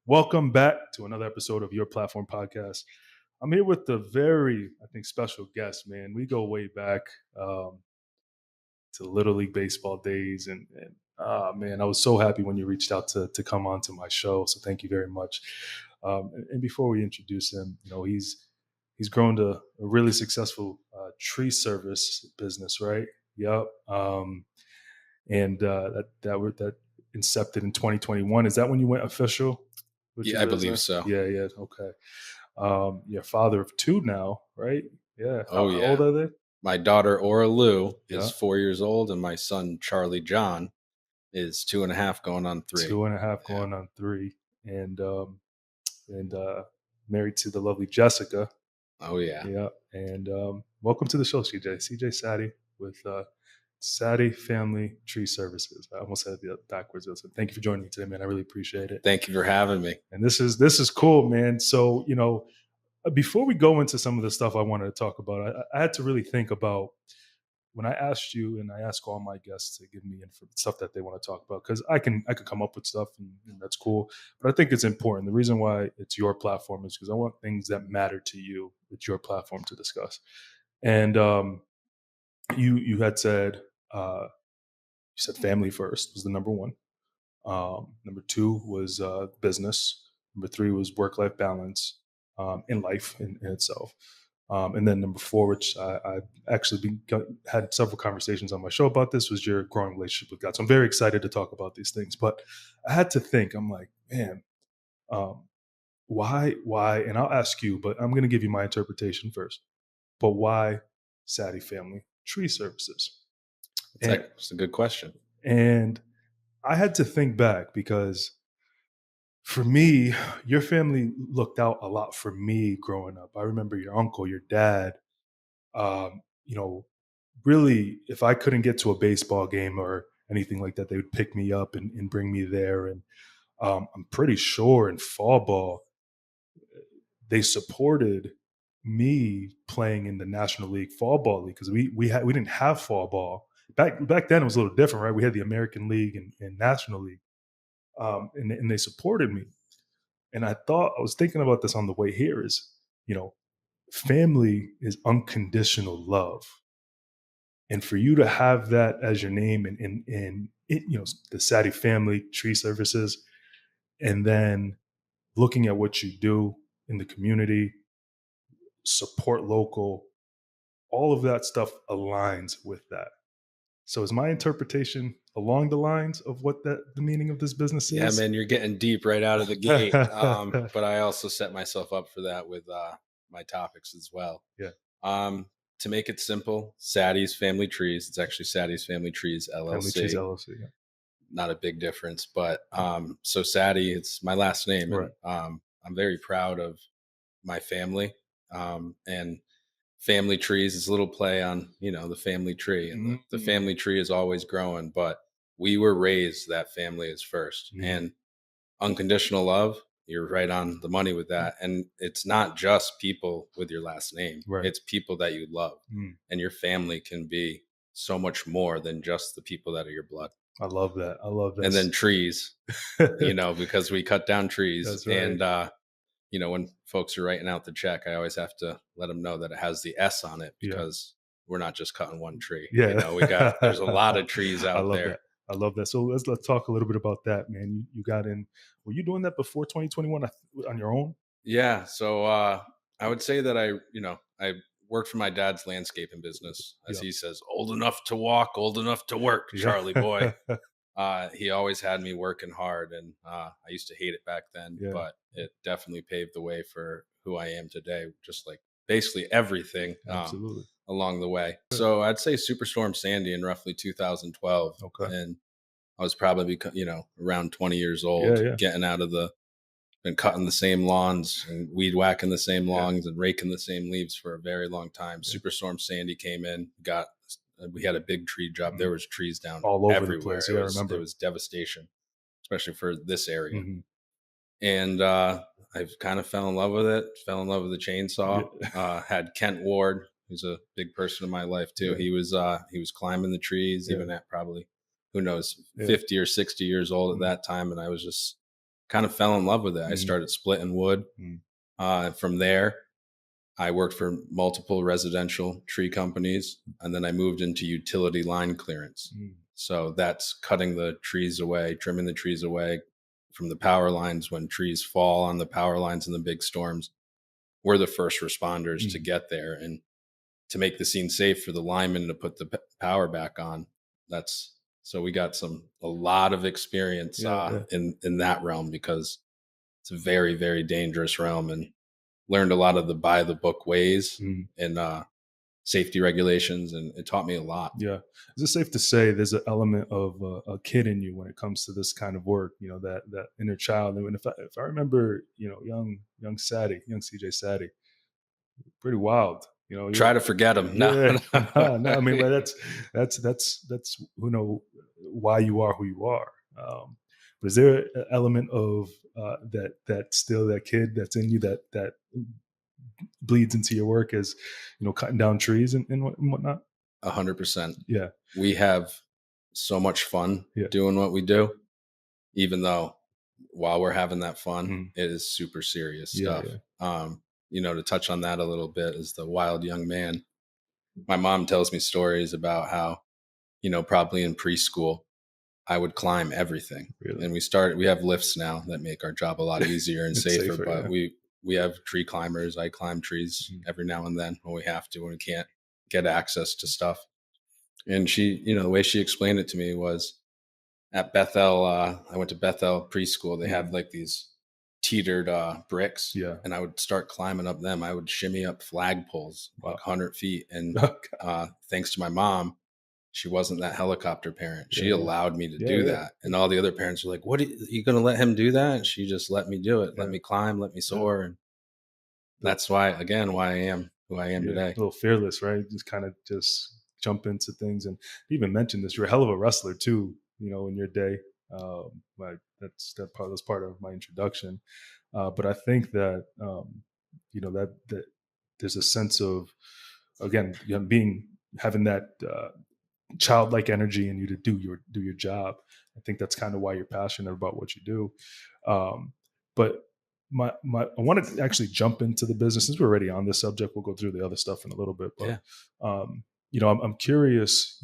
Welcome back to another episode of Your Platform Podcast. I'm here with a very, I think, special guest, man. We go way back to Little League Baseball days. Man, I was so happy when you reached out to come on to my show. So thank you very much. And before we introduce him, he's grown to a really successful tree service business, right? Yep. That incepted in 2021. Is that when you went official? Yeah, I believe so. Yeah. Okay. You're a father of two now, right? Yeah. Oh, How yeah. old are they? My daughter, Aura Lou, Yeah. is 4 years old, and my son, Charlie John, is 2.5 going on 3. 2.5 going on 3. And married to the lovely Jessica. Oh, yeah. Yeah. And welcome to the show, CJ Satti with Satti Family Tree Services. I almost said it backwards. So thank you for joining me today, man. I really appreciate it. Thank you for having me. And this is cool, man. So, before we go into some of the stuff I wanted to talk about, I had to really think about when I asked you, and I ask all my guests to give me stuff that they want to talk about, because I could come up with stuff, and that's cool. But I think it's important. The reason why it's your platform is because I want things that matter to you. It's your platform to discuss. And you had said family first was the number one. Number two was business. Number three was work-life balance in life in itself. And then number four, which I actually had several conversations on my show about this, was your growing relationship with God. So I'm very excited to talk about these things. But I had to think, I'm like, man, why? And I'll ask you, but I'm going to give you my interpretation first. But why Satti Family Tree Services? It's a good question. And I had to think back because for me, your family looked out a lot for me growing up. I remember your uncle, your dad, really, if I couldn't get to a baseball game or anything like that, they would pick me up and bring me there. And I'm pretty sure in fall ball, they supported me playing in the National League Fall Ball League because we didn't have fall ball. Back then it was a little different, right? We had the American League and National League. And they supported me. And I was thinking about this on the way here is, family is unconditional love. And for you to have that as your name and the Satti Family Tree Services, and then looking at what you do in the community, support local, all of that stuff aligns with that. So is my interpretation along the lines of what the meaning of this business is? Yeah, man, you're getting deep right out of the gate. But I also set myself up for that with my topics as well. Yeah. To make it simple, Satti's Family Trees. It's actually Satti's Family Trees LLC. Family Trees LLC. Yeah. Not a big difference, but so Satti, it's my last name. Right. And, I'm very proud of my family. And Family Trees is a little play on, the family tree, and the family tree is always growing, but we were raised that family is first. And unconditional love, you're right on the money with that. And it's not just people with your last name. Right. It's people that you love. And your family can be so much more than just the people that are your blood. I love that. And then trees, because we cut down trees. That's right. And when folks are writing out the check, I always have to let them know that it has the S on it because we're not just cutting one tree. Yeah. There's a lot of trees out there. I love that. So let's talk a little bit about that, man. You got in, were you doing that before 2021 on your own? Yeah. So I would say that I worked for my dad's landscaping business. As he says, old enough to walk, old enough to work, Charlie boy. He always had me working hard, and I used to hate it back then, but it definitely paved the way for who I am today, just like basically everything along the way. So I'd say Superstorm Sandy in roughly 2012. Okay. And I was probably, around 20 years old, getting out of been cutting the same lawns and weed whacking the same lawns and raking the same leaves for a very long time. Yeah. Superstorm Sandy came in, we had a big tree job. There was trees down all over everywhere. The place. Yeah, I remember. It was devastation, especially for this area. And I kind of fell in love with it. Fell in love with the chainsaw. Had Kent Ward, who's a big person in my life too. He was climbing the trees, even at probably, who knows, 50 or 60 years old at that time. And I was just kind of fell in love with it. I Mhm, started splitting wood. mm, From there, I worked for multiple residential tree companies, and then I moved into utility line clearance. mm, So that's cutting the trees away, trimming the trees away from the power lines when trees fall on the power lines in the big storms. We're the first responders to mm. get there and to make the scene safe for the linemen to put the power back on. That's so we got a lot of experience Yeah, yeah. in that realm because it's a very, very dangerous realm, and learned a lot of the by the book ways Mhm. and safety regulations, and it taught me a lot. Yeah. Is it safe to say there's an element of a kid in you when it comes to this kind of work? You know, that inner child. And if I remember, young Satti, young CJ Satti, pretty wild. Try to forget them. No, Yeah, no. no, no. I mean, but that's why you are who you are. But is there an element of that still that kid that's in you that bleeds into your work as cutting down trees and whatnot? 100%. Yeah, We have so much fun yeah, doing what we do, even though while we're having that fun, mm, it is super serious yeah, stuff. yeah, To touch on that a little bit, as the wild young man, my mom tells me stories about how, probably in preschool, I would climb everything. really. And we have lifts now that make our job a lot easier and It's safer, safer. but Yeah. we have tree climbers. I climb trees Mhm. every now and then when we have to, when we can't get access to stuff. And she, the way she explained it to me was at Bethel, I went to Bethel preschool. They have Mhm. like these teetered bricks, Yeah. and I would start climbing up them. I would shimmy up flagpoles like Wow. 100 feet. And Oh, God. thanks to my mom, she wasn't that helicopter parent. Yeah, She yeah, allowed me to yeah, do yeah, that. And all the other parents were like, "What are you going to let him do that?" And she just let me do it, let yeah, me climb, let me yeah. soar. And Little, that's why, again, why I am who I am yeah, a today. little fearless, right? Just kind of just jump into things. And you even mentioned this. You're a hell of a wrestler too. In your day, like that's part of my introduction. But I think that that there's a sense of, again, being having that childlike energy in you to do your job. I think that's kind of why you're passionate about what you do. But I want to actually jump into the business since we're already on this subject. We'll go through the other stuff in a little bit, but Yeah. I'm curious.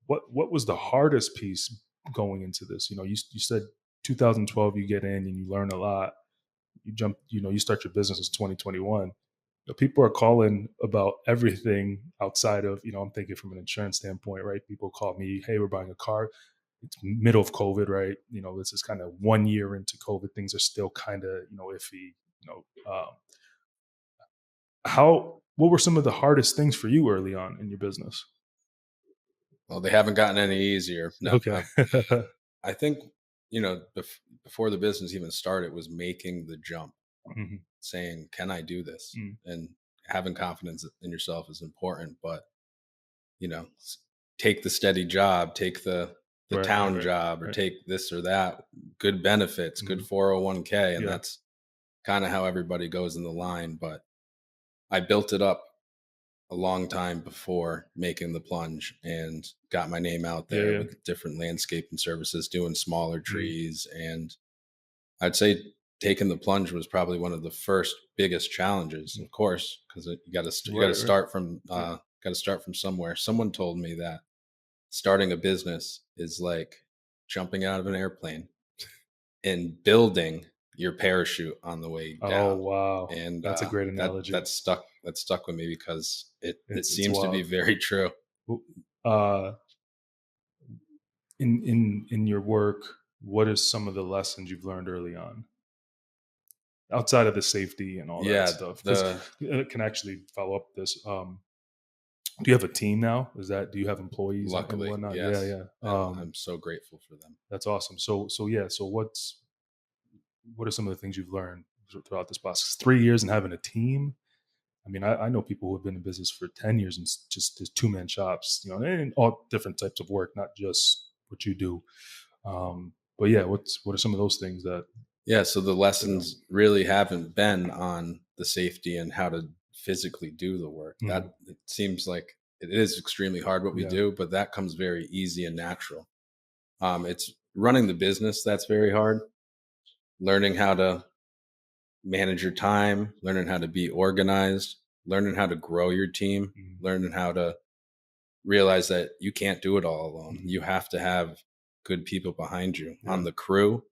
What was the hardest piece going into this? You said 2012 you get in and you learn a lot. You start your business in 2021. People are calling about everything outside of, I'm thinking from an insurance standpoint, right? People call me, hey, we're buying a car. It's middle of COVID, right? This is kind of 1 year into COVID. Things are still kind of, iffy. What were some of the hardest things for you early on in your business? Well, they haven't gotten any easier. No, Okay. I think, before the business even started, was making the jump, Mhm. saying, "Can I do this?" Mm. And having confidence in yourself is important, but take the steady job, take the Right, right, town right, job, or right. take this or that, good benefits, good Mhm. 401k, and Yeah. that's kind of how everybody goes in the line. But I built it up a long time before making the plunge and got my name out Yeah, there yeah. with different landscaping services, doing smaller Mhm. trees. And I'd say taking the plunge was probably one of the first biggest challenges, Mhm. of course, because you got to Right, right. start from Yeah. somewhere. Someone told me that starting a business is like jumping out of an airplane and building your parachute on the way Oh, down. wow. And That's a great that analogy. that stuck with me because it It's seems to be wild. very true. Uh, in your work, what is some of the lessons you've learned early on outside of the safety and all that Yeah, stuff? Because the it can actually follow up this. Do you have a team now? Do you have employees and luckily, whatnot? Yeah, yes, yeah. and I'm so grateful for them. That's awesome. So yeah. So what are some of the things you've learned throughout this process? 3 years and having a team. I mean, I know people who have been in business for 10 years and just as two-man shops, and all different types of work, not just what you do. But yeah, what are some of those things that Yeah, so the stood out? lessons really haven't been on the safety and how to physically do the work. Mhm. That it seems like it is extremely hard what we Yeah. do, but that comes very easy and natural. It's running the business that's very hard. learning how to manage your time, learning how to be organized, learning how to grow your team, Mhm. learning how to realize that you can't do it all alone. Mhm. You have to have good people behind you on Yeah. the crew.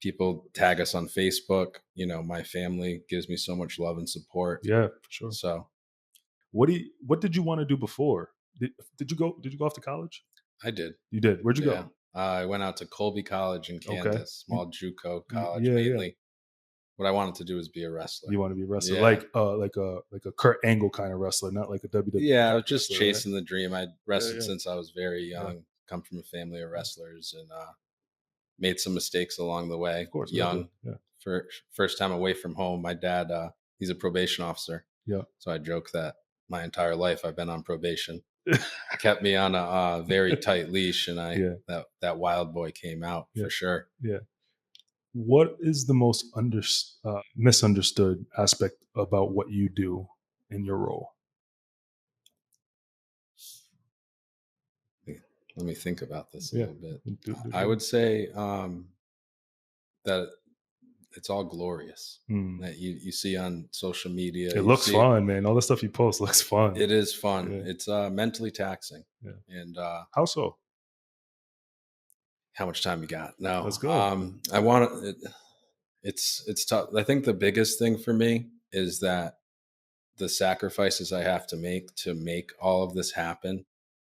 People tag us on Facebook. My family gives me so much love and support. Yeah, for sure. So What did you wanna do before? Did you go off to college? I did. You did. Where'd you Yeah. go? I went out to Colby College in Okay. Kansas, small JUCO college, Yeah, yeah. mainly. What I wanted to do was be a wrestler. You wanna be a wrestler, Yeah. like a Kurt Angle kinda wrestler, not like a Yeah. I WWF was just wrestler, right? chasing the dream. I Yeah, wrestled yeah, since I was very yeah, young, come from a family of yeah. wrestlers, and made some mistakes along the way. Of course, we all do. Young, Yeah, first time away from home. My dad, he's a probation officer. yeah. So I joke that my entire life I've been on probation. Kept me on a very tight leash, and Yeah, that wild boy came out yeah, for sure. yeah. What is the most misunderstood aspect about what you do in your role? Let me think about this a Yeah. little bit. Do I share. would say that it's all glorious Mm. that you see on social media. It You looks see fun, man. All the stuff you post looks fun. it is fun. Yeah, It's mentally taxing, yeah. and How so? how much time you got? No, Let's go. I want it. It's tough. I think the biggest thing for me is that the sacrifices I have to make all of this happen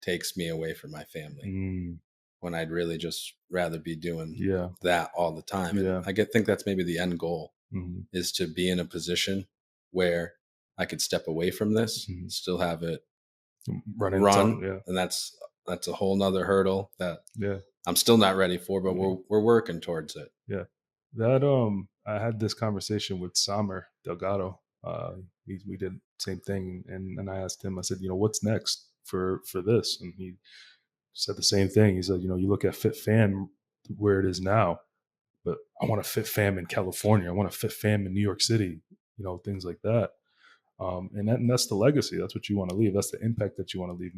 takes me away from my family Mm. when I'd really just rather be doing Yeah, that all the time. And yeah. think that's maybe the end goal Mhm, is to be in a position where I could step away from this, mhm. still have it Running something, run. yeah, And that's a whole nother hurdle that yeah, I'm still not ready for, but yeah, we're working towards it. yeah. I had this conversation with Samer Delgado. We did the same thing, and I asked him. I said, what's next for this? And he said the same thing. He said, you look at Fit Fam where it is now, but I want a Fit Fam in California. I want a Fit Fam in New York City. Things like that. And that's the legacy. That's what you want to leave. That's the impact that you want to leave.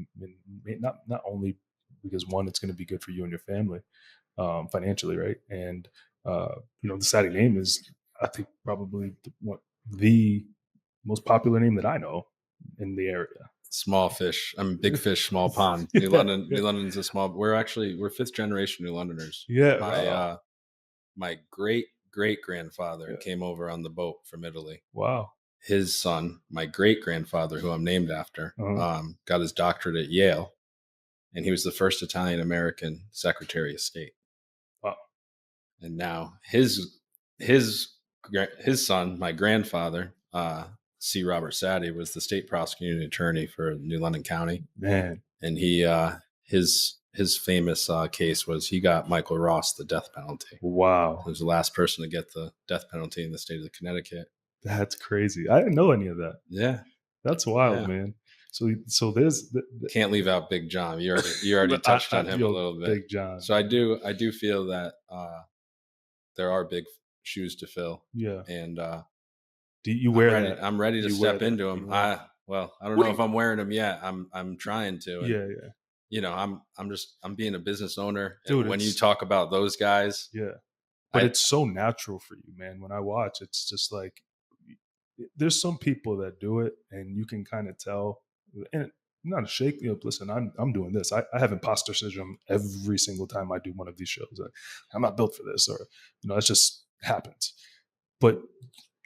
Not only because one, it's going to be good for you and your family financially, right? And the Satti name is, I think, probably the most popular name that I know in the area. Small fish. I'm big fish, small pond. New Yeah, London. yeah, New London's a small. We're fifth generation New Londoners. yeah. My Wow, my great grandfather yeah, came over on the boat from Italy. wow. His son, my great grandfather, who I'm named after, Uh-huh. got his doctorate at Yale, and he was the first Italian American Secretary of State. Wow. And now his son, my grandfather, C. Robert Satti, was the state prosecuting attorney for New London County, Man, and his famous case was he got Michael Ross the death penalty. He wow. was the last person to get the death penalty in the state of Connecticut. That's crazy. I didn't know any of that. Yeah, That's wild, yeah. man. So there's Can't leave out Big John. You already touched on him a little bit. Big John. So I do feel that there are big shoes to fill, Yeah. and Do you wear that? I'm ready to You wear step that? into You them. wear I don't What know do if you I'm wearing them yet. I'm trying to, and Yeah, yeah. I'm being a business owner, and Dude, when you it's talk about those guys, yeah. But I it's so natural for you, man. When I watch, it's just like there's some people that do it and you can kind of tell and not a shake, listen, I'm doing this. I have imposter syndrome every single time I do one of these shows. I'm not built for this, or it just happens. But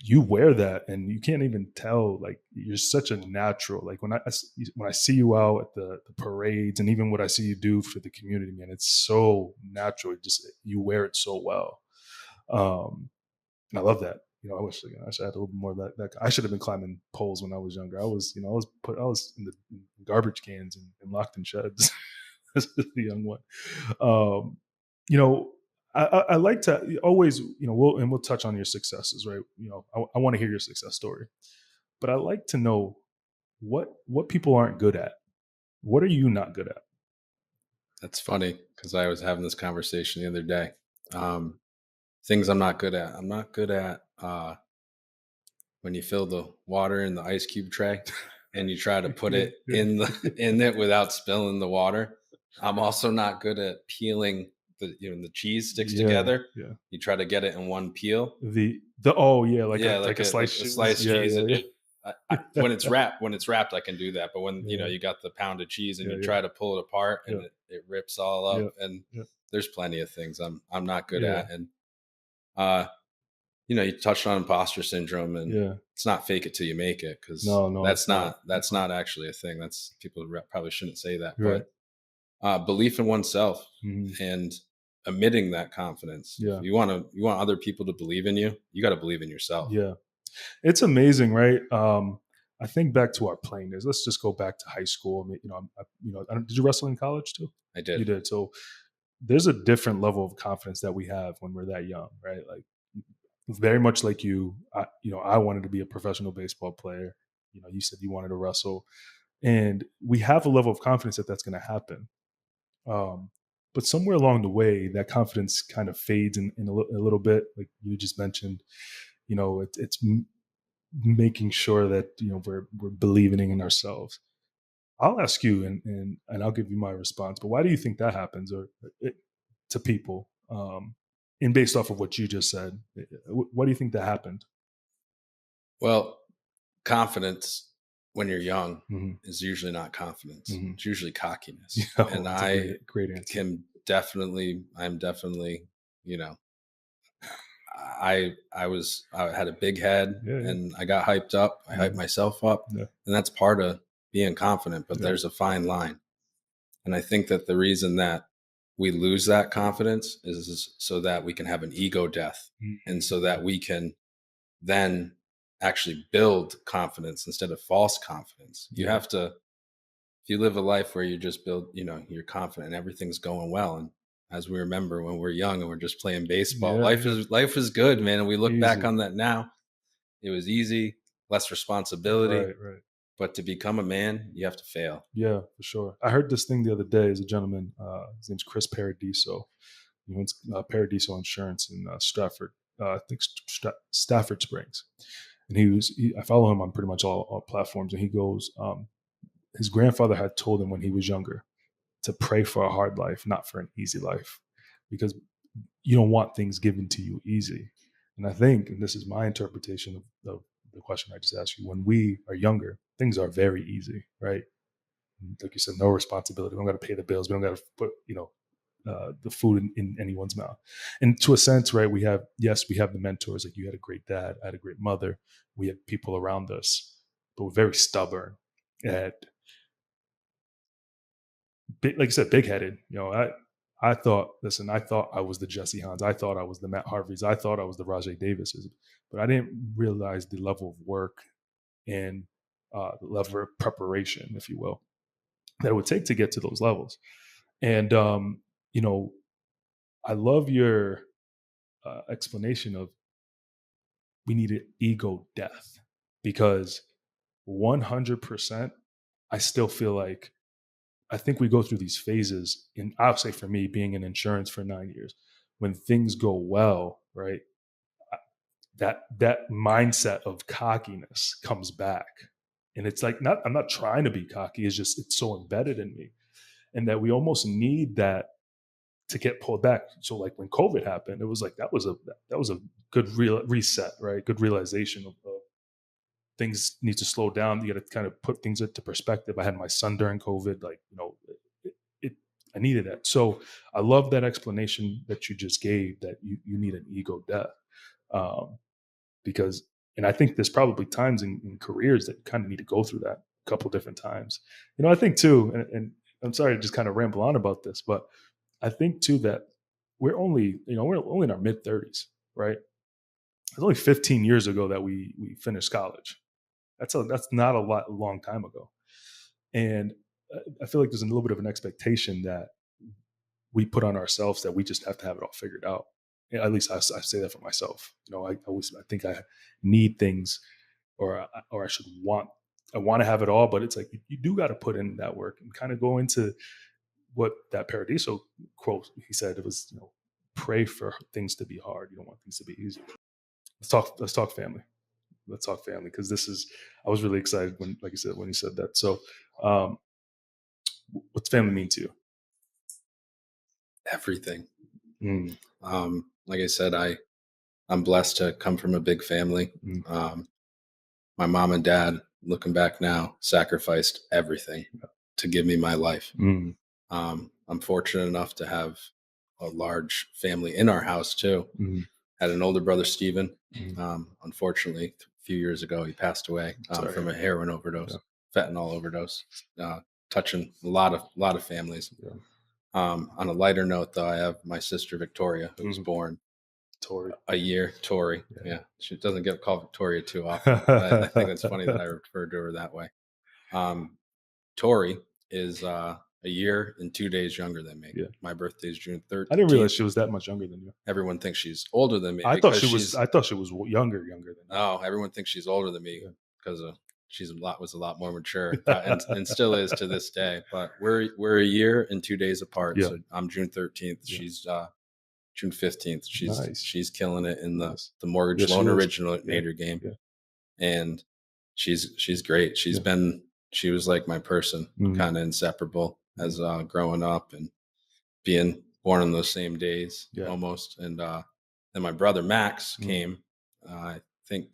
you wear that and you can't even tell, like you're such a natural, like when I see you out at the parades and even what I see you do for the community, man, it's so natural. Just you wear it so well. And I love that. I should have had a little bit more of that. I should have been climbing poles when I was younger. I was in the garbage cans and locked in sheds as a young one. Um, you know, I like to always, we'll touch on your successes, right? I want to hear your success story, but I like to know what people aren't good at. What are you not good at? That's funny because I was having this conversation the other day. Um, Things I'm not good at. I'm not good at when you fill the water in the ice cube tray and you try to put Yeah, it yeah, in it without spilling the water. I'm also not good at peeling the cheese sticks Yeah, together. yeah. You try to get it in one peel. The oh, yeah, Yeah, like a like sliced a cheese. sliced Yeah, cheese. yeah, When yeah. it's wrapped, I can do that. But when Yeah, you got the pounded cheese and yeah, you yeah, try to pull it apart and yeah, it rips all up, yeah, and yeah, there's plenty of things I'm not good yeah. at. And uh, you touched on imposter syndrome, and Yeah. it's not fake it till you make it, because No, no, it's not. that's No. not actually a thing. That's people probably shouldn't say that, You're right. but belief in oneself Mhm. and admitting that confidence. If Yeah. you want other people to believe in you, you got to believe in yourself. Yeah. It's amazing, right? I think back to our playing days. Let's just go back to high school. I mean, did you wrestle in college too? I You did. did. So there's a different level of confidence that we have when we're that young, right? Like very much like you, I wanted to be a professional baseball player. You said you wanted to wrestle, and we have a level of confidence that that's going to happen. Um, but somewhere along the way, that confidence kind of fades in a little bit. Like you just mentioned, it's making sure that we're believing in ourselves. I'll ask you, and I'll give you my response. But why do you think that happens, or to people? And based off of what you just said, why do you think that happened? Well, confidence when you're young Hmm. is usually not confidence. Hmm. It's usually cockiness. Yeah, oh, And that's a great answer. I'm definitely, you know, I had a big head Yeah, yeah, and I got hyped up. I hyped hmm, myself up, yeah, and that's part of being confident, but yeah, there's a fine line. And I think that the reason that we lose that confidence is so that we can have an ego death, and so mhm, that we can then actually build confidence instead of false confidence. You yeah, have to, if you live a life where you just build, you're confident and everything's going well. And as we remember when we're young and we're just playing baseball, yeah, yeah. life is good, man. And we look back Easy, on that now. It was easy, less responsibility. right, right. But to become a man, you have to fail. Yeah, for sure. I heard this thing the other day. As a gentleman, his name's Chris Paradiso. He owns Paradiso Insurance in Stratford, I think Stafford Springs. And I follow him on pretty much all platforms. And he goes, his grandfather had told him when he was younger to pray for a hard life, not for an easy life, because you don't want things given to you easy. And I think, and this is my interpretation of the question I just asked you, when we are younger, things are very easy, right? Like you said, no responsibility. We don't got to pay the bills. We don't got to put, the food in anyone's mouth. And to a sense, right, we have the mentors. Like you had a great dad, I had a great mother. We had people around us, but we're very stubborn at, like you said, big headed. I thought I was the Jesse Hans. I thought I was the Matt Harveys. I thought I was the Rajay Davises, but I didn't realize the level of work and the level of preparation, if you will, that it would take to get to those levels. And you know, I love your explanation of we needed ego death, because 100%, I still feel like I think we go through these phases. And I'll say for me, being in insurance for 9 years, when things go well, right, that mindset of cockiness comes back, and it's like I'm not trying to be cocky. It's just it's so embedded in me, and that we almost need that to get pulled back. So like when COVID happened, it was like that was a good reset, right? Good realization of things need to slow down. You got to kind of put things into perspective. I had my son during COVID, like it I needed that. So I love that explanation that you just gave, that you need an ego death, um, because, and I think there's probably times in careers that you kind of need to go through that a couple different times. I think too, and I'm sorry to just kind of ramble on about this, but I think too that we're only in our mid 30s, right? It's only 15 years ago that we finished college. That's not a long time ago, and I feel like there's a little bit of an expectation that we put on ourselves that we just have to have it all figured out. Yeah, at least I say that for myself. I think I need things, or I want to have it all, but it's like you do got to put in that work and kind of go into what that Paradiso quote he said. It was, pray for things to be hard. You don't want things to be easy. Let's talk family. Let's talk family, because this is, I was really excited when, like you said, when you said that. So, um, what's family mean to you? Everything. Mm, Like I said, I'm blessed to come from a big family. mm, Um, my mom and dad, looking back now, sacrificed everything to give me my life. mm, I'm fortunate enough to have a large family in our house too. mm, Had an older brother, Steven. mm. Unfortunately, a few years ago, he passed away Sorry. from a heroin Yeah, overdose, fentanyl overdose, touching a lot of families. yeah. On a lighter note, though, I have my sister Victoria, who was Mhm. born Tori. a year. Tori, Yeah. yeah, she doesn't get called Victoria too often. I think it's funny that I referred to her that way. Um, Tori is a year and 2 days younger than me. Yeah. My birthday is June I didn't realize 13th. she was that much younger than you. Everyone thinks she's older than me I thought because she was. she's I thought she was younger than you. oh, everyone thinks she's older than me Yeah. because she's a lot more mature and still is to this day. But we're a year and 2 days apart. Yeah. So I'm June 13th. Yeah. She's June 15th. Nice. She's killing it in Nice. the mortgage Yes, she loan is. Yeah. originator game, Yeah. and she's great. Yeah. She was like my person, Mhm. kind of inseparable Mhm. as growing up and being born on those same days Yeah. almost. And then my brother Max Mhm. came. I think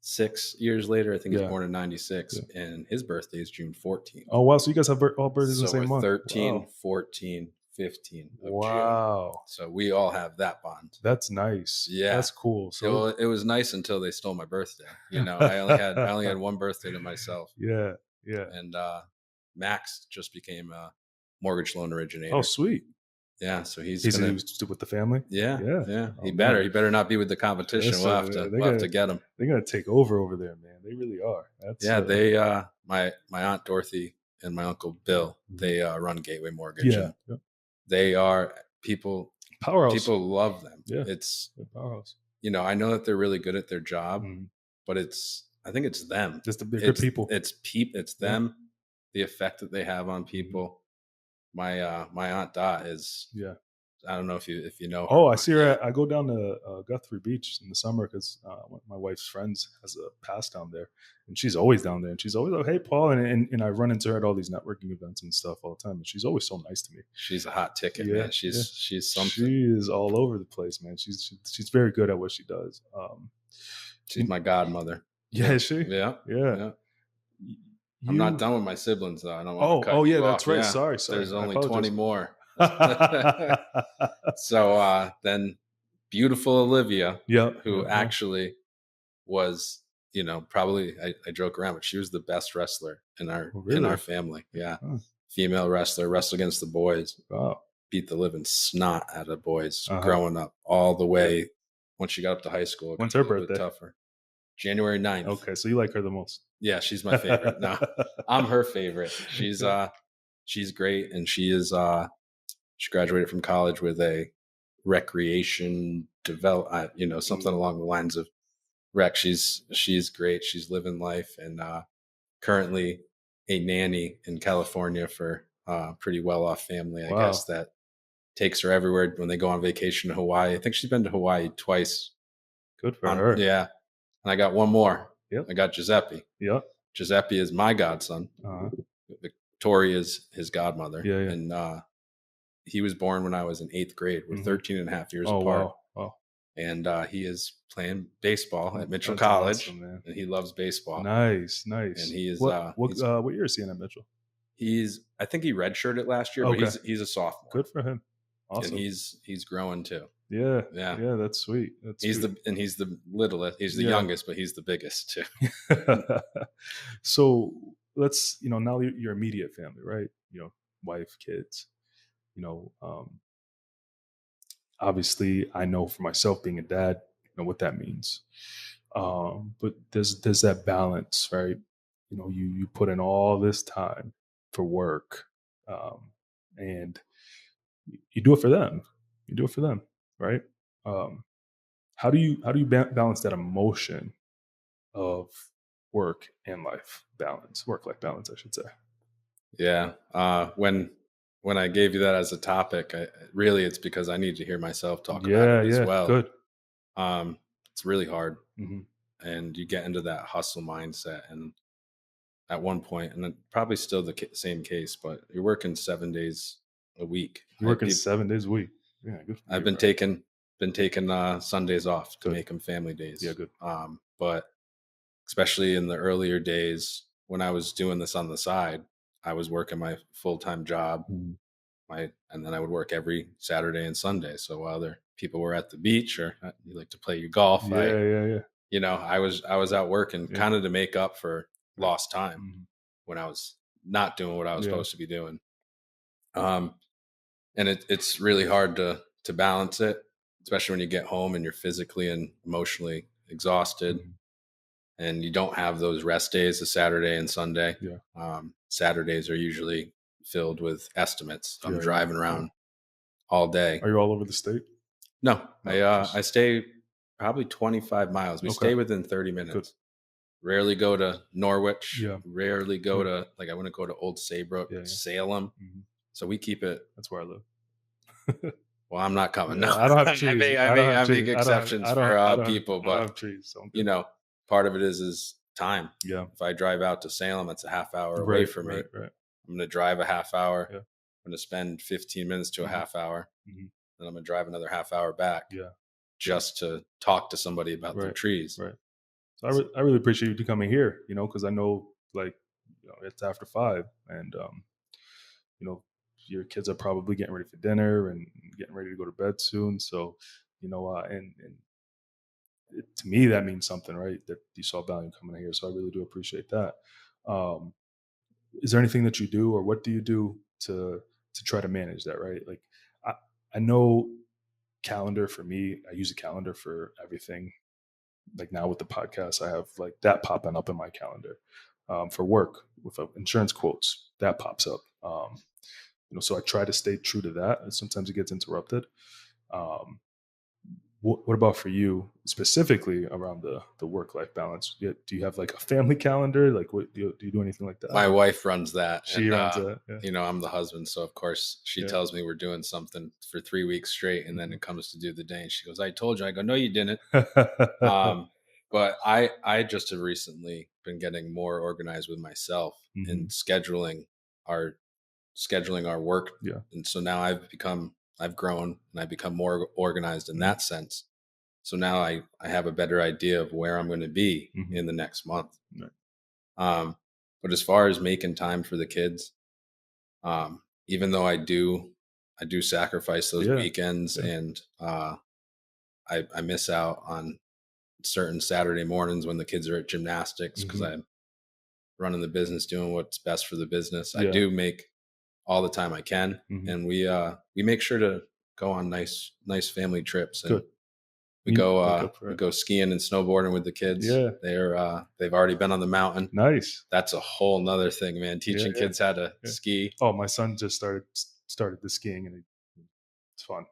6 years later. I think he's Yeah. born in '96, Yeah. and his birthday is June 14th. Oh wow! So you guys have all birthdays in the So we're same month. 13, Wow. 14, 15 of June. Wow. So we all have that bond. That's nice. Yeah. That's cool. So It was nice until they stole my birthday. I only had one birthday to myself, yeah. Yeah. and Max just became a mortgage loan Oh originator. sweet. Yeah, so he's He's gonna. still with the family. Yeah, Yeah. yeah. Oh man. He better not be with the competition. That's they're We'll have gonna to get him. they're gonna take over there, man. They really are. That's Yeah, they my aunt Dorothy and my uncle Bill, mhm. they run Gateway Mortgage, Yeah. and Yeah. they are Powerhouse. people love them. Yeah. It's Yeah, powerhouse. I know that they're really good at their job, Mhm. but I think it's them. They're good people. It's Yeah. them, the effect that they have on Mhm. people. My aunt Dot is, Yeah. I don't know if you know her, Oh, I but see her. yeah, I go down to Guthrie Beach in the summer because one of my wife's friends has a pass down there, and she's always down there. And she's always like, "Hey, Paul," and I run into her at all these networking events and stuff all the time. And she's always so nice to me. she's a hot ticket, Yeah, man. yeah. She's something. She is all over the place, man. She's very good at what she does. She's You- my godmother. yeah, Yeah, is she? yeah, Yeah. yeah. Y- I'm not You. done with my siblings though. I don't want to Oh, cut yeah, you that's off. right. Yeah, Sorry, sorry. there's I only 20 apologize. more. So then beautiful Olivia, Yeah, who yeah, yeah. actually was, probably I joke around, but she was the best wrestler Oh, in our really? family. Yeah. Huh. Female wrestler, wrestled against the boys, Wow. beat the living snot out of boys Uh-huh. growing up all the Yeah. way. Once she got up to high school, it When's got a her little bit birthday? tougher. January 9th. Okay, so you like her the most. Yeah, she's my favorite. No, I'm her favorite. Yeah. She's great, and she graduated from college with a recreation develop, something Mm. along the lines of rec. She's great. She's living life, and currently a nanny in California for a pretty well off family, I guess, Wow. that takes her everywhere when they go on vacation to Hawaii. I think she's been to Hawaii twice. Good for her. Yeah, and I got one more. Yep. I got Giuseppe. Yep. Giuseppe is my godson. Uh-huh. Victoria is his godmother. Yeah, yeah. And he was born when I was in 8th grade. We're Mhm. 13 and a half years Oh, apart. wow. Wow. And he is playing baseball at Mitchell That's College, awesome, man. and he loves baseball. Nice, And nice. he is What year is he in at Mitchell? I think he redshirted last year, but Okay. he's a sophomore. Good for him. And Awesome. he's growing too. Yeah. Yeah. Yeah, that's sweet. That's He's sweet. he's the littlest. He's the Yeah. youngest, but he's the biggest too. So let's, now your immediate family, right? Wife, kids, you know, um, obviously I know for myself being a dad, what that means. But there's that balance, right? You put in all this time for work, and you do it for them. You do it for them, right? Um, how do you balance that emotion of work life balance, I should say? Yeah. When I gave you that as a topic, really it's because I need to hear myself talk about Yeah, it as yeah, well. good. It's really hard, Hmm. and you get into that hustle mindset, and at one point, and then probably still the same case, but you're working 7 days a week. You're working 7 days a week. Yeah, good for I've you, bro. been taking Sundays off to Good. make them family Yeah, days. good. But especially in the earlier days when I was doing this on the side, I was working my full time job, Mhm. and then I would work every Saturday and Sunday. So while other people were at the beach or you like to play your golf, Yeah, yeah, yeah, I was out working yeah. kind of to make up for lost time Mhm. when I was not doing what I was Yeah. supposed to be doing. Um, and it's really hard to balance it, especially when you get home and you're physically and emotionally exhausted, Mhm. and you don't have those rest days, a Saturday and Sunday. Yeah. Saturdays are usually filled with estimates. I'm Yeah, yeah, driving yeah. around all day. Are you all over the state? No, No, I just stay probably 25 miles. We okay, stay within 30 good. minutes. Rarely go to Norwich. Yeah, Rarely go good. to, like, I wouldn't go to Old Saybrook, Yeah, yeah. Salem. Mhm. So we keep it. That's where I live. Well, I'm not coming. Yeah, No, I don't have trees. I don't have I make trees. exceptions for people, I don't but have trees, so I'm you good. know, part of it is time. Yeah. If I drive out to Salem, that's a half hour away Right, from me. right, right. I'm going to drive a half hour. Yeah. I'm going to spend 15 minutes to a Mhm. half hour. Mhm. Then I'm going to drive another half hour back Yeah. just to talk to somebody about their Right, trees. right. So I really appreciate you coming here, because I know, like, it's after 5, and, you know, your kids are probably getting ready for dinner and getting ready to go to bed soon. So, and to me, that means something, right? That you saw value in coming here. So I really do appreciate that. Um, is there anything that you do, or what do you do to try to manage that? Right? Like, I I know calendar for me. I use a calendar for everything. Like now with the podcast, I have like that popping up in my calendar. For work with insurance quotes, that pops up. So I try to stay true to that. And sometimes it gets interrupted. Um, what about for you specifically around the work life balance? Do you have like a family calendar? Like, what do you do anything like that? My wife runs that, She and runs that. Yeah, I'm the husband, so of course she yeah. tells me we're doing something for 3 weeks straight, and then Mhm. it comes to do the day, and she goes, "I told you." I go, "No, you didn't." But I just have recently been getting more organized with myself and Mhm. our scheduling our work, Yeah. and so now I've grown and I've become more organized in Mhm. that sense. So now I have a better idea of where I'm going to be Mhm. in the next month. Right. Um, but as far as making time for the kids, even though I do sacrifice those Yeah. weekends, Yeah. and I miss out on certain Saturday mornings when the kids are at gymnastics because Mhm. I'm running the business, doing what's best for the business. I Yeah. do make all the time I can, Mhm. and we make sure to go on nice family trips, and Good. You make up for we it. go skiing and snowboarding with the kids. Yeah. They've already been on the mountain. Nice. That's a whole nother thing, man. Yeah. Teaching Yeah. kids how to Yeah. ski. Oh, my son just started the skiing, and it's fun.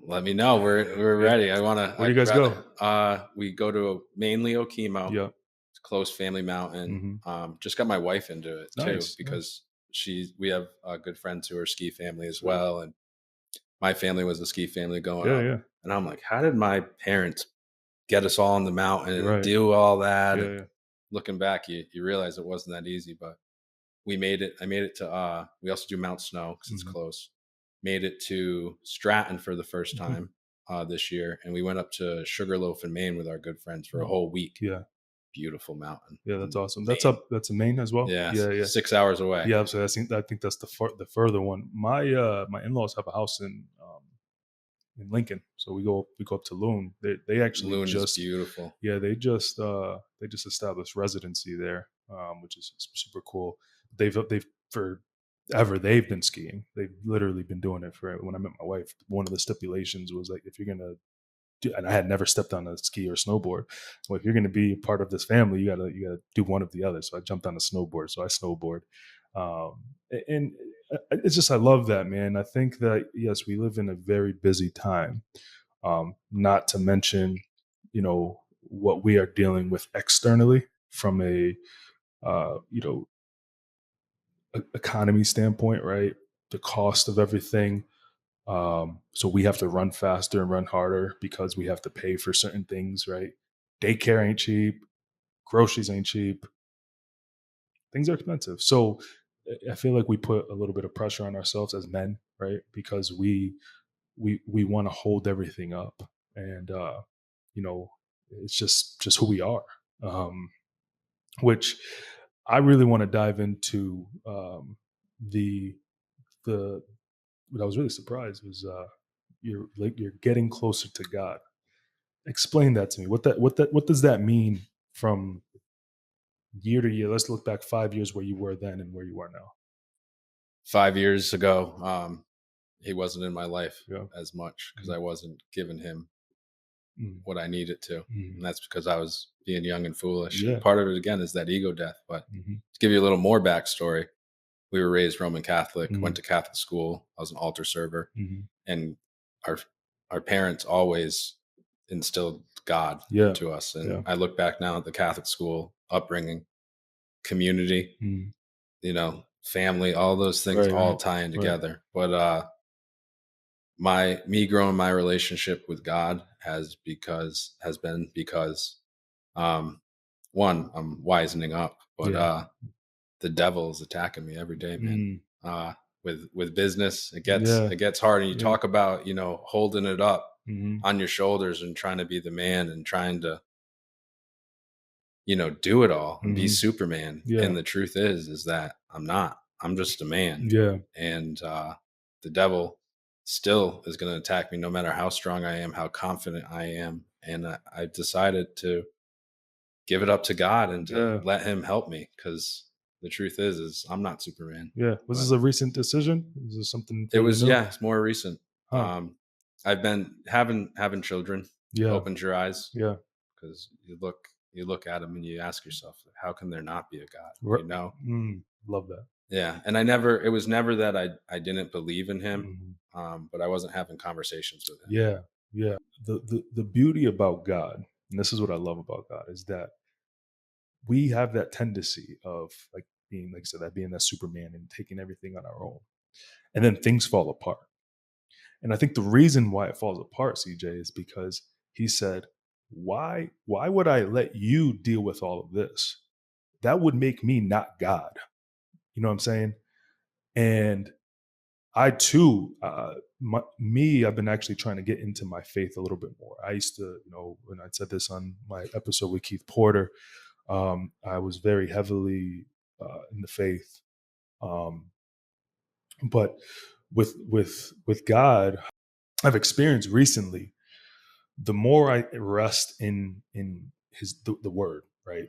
Let me know. We're Yeah. ready. Where do I'd you guys rather go? we go to mainly Okemo. Yeah. It's a close family mountain. Mhm. Just got my wife into it too Nice. Nice. because we have good friends who are ski family as Sweet. well, and my family was a ski family going Yeah. up. Yeah. And I'm like, how did my parents get us all on the mountain You're and right. do all that? Yeah. And Yeah. looking back, you realize it wasn't that easy, but we made it. I made it to we also do Mount Snow because it's Mhm. close. Made it to Stratton for the first Mhm. time this year, and we went up to Sugarloaf in Maine with our good friends for a Oh, whole week. yeah. Beautiful mountain Yeah. That's in awesome. Maine. That's in Maine as well. Yeah, Yeah. Yeah. 6 hours away. Yeah. So I think that's the further one. My in laws have a house in Lincoln, so we go up to Loon. They actually Loon is just beautiful. yeah they just established residency there, which is super cool. They've forever they've been skiing. They've literally been doing it for when I met my wife. One of the stipulations was like if you're gonna and I had never stepped on a ski or snowboard. Well, if you're going to be part of this family, you gotta do one of the other. So I jumped on a snowboard. So I snowboard, and it's just I love that, man. I think that yes, we live in a very busy time. Not to mention, what we are dealing with externally from a uh, you know economy standpoint, right? The cost of everything, so we have to run faster and run harder because we have to pay for certain things, right? Daycare ain't cheap, groceries ain't cheap, things are expensive. So I feel like we put a little bit of pressure on ourselves as men, right? Because we we want to hold everything up, and you know, it's just who we are. Um, which I really want to dive into. The what I was really surprised was you're getting closer to God. Explain that to me. What does that mean from year to year? Let's look back 5 years where you were then and where you are now. 5 years ago, he wasn't in my life Yeah. as much because Mm, I wasn't giving him mm, what I needed to. And mm. that's because I was being young and foolish. Yeah. Part of it, again, is that ego death. But Mhm, to give you a little more backstory, we were raised Roman Catholic, went mhm, to Catholic school. I was an altar server. mhm. And our, our parents always instilled God Yeah. into us. And Yeah. I look back now at the Catholic school upbringing, community, Mm. family, all those things Right. all Right. tying Right. together. But my me growing my relationship with God has been because um one, I'm wisening up, but Yeah. the devil is attacking me every day, man. Mm. Uh with business, Yeah. it gets hard, and you Yeah. talk about, holding it up Mhm. on your shoulders and trying to be the man and trying to, do it all and be Mhm. Superman. Yeah. And the truth is that I'm not. I'm just a man. Yeah. And the devil still is going to attack me no matter how strong I am, how confident I am. And I decided to give it up to God and to Yeah. let him help me, because the truth is I'm not Superman. Yeah. Was But this a recent decision? Was this something it fairly was, new? yeah, it's more recent. Huh. I've been having children Yeah. opened your eyes, Yeah. because you look at them and you ask yourself, how can there not be a God? Ri Love that. Yeah. And it was never that I didn't believe in him, Mhm. but I wasn't having conversations with him. Yeah. Yeah. The beauty about God, and this is what I love about God, is that we have that tendency of like being, like I said, that being that Superman and taking everything on our own. And then things fall apart. And I think the reason why it falls apart, CJ, is because he said, why would I let you deal with all of this? That would make me not God. You know what I'm saying? And I too, I've been actually trying to get into my faith a little bit more. I used to, when I said this on my episode with Keith Porter, I was very heavily in the faith. Um, but with God, I've experienced recently, the more I rest in the word, right?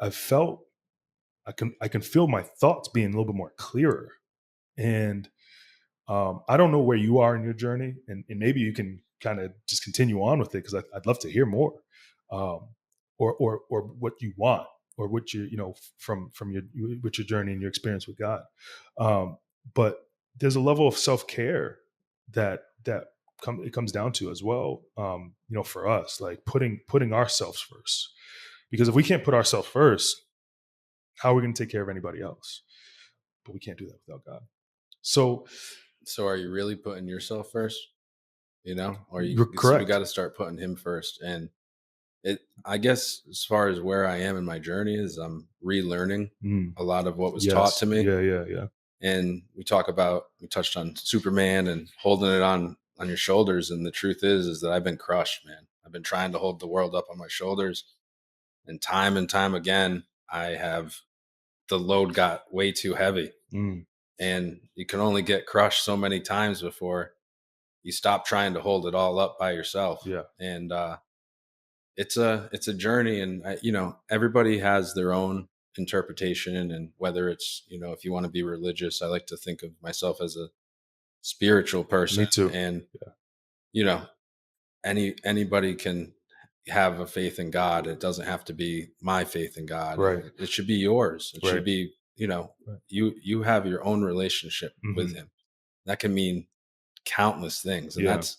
I felt I can feel my thoughts being a little bit more clearer. And I don't know where you are in your journey, and maybe you can kind of just continue on with it, because I'd love to hear more, um, or what you want, or what from your with your journey and your experience with God. Um, but there's a level of self care that it comes down to as well. For us, like putting ourselves first, because if we can't put ourselves first, how are we going to take care of anybody else? But we can't do that without God. So So are you really putting yourself first? Or you're we got correct. to start putting him first. And I guess, as far as where I am in my journey, is I'm relearning Mm. a lot of what was taught Yes. to me. Yeah, yeah, yeah. And we touched on Superman and holding it on your shoulders. And the truth is that I've been crushed, man. I've been trying to hold the world up on my shoulders. And time again, the load got way too heavy. Mm. And you can only get crushed so many times before you stop trying to hold it all up by yourself. Yeah. And it's a journey. And everybody has their own interpretation. And whether it's, if you want to be religious, I like to think of myself as a spiritual Me person. too. And Yeah. you know anybody can have a faith in God. It doesn't have to be my faith in God. Right. It should be yours. It should Right. be, Right. you have your own relationship with Mhm. him. That can mean countless things. And Yeah. it's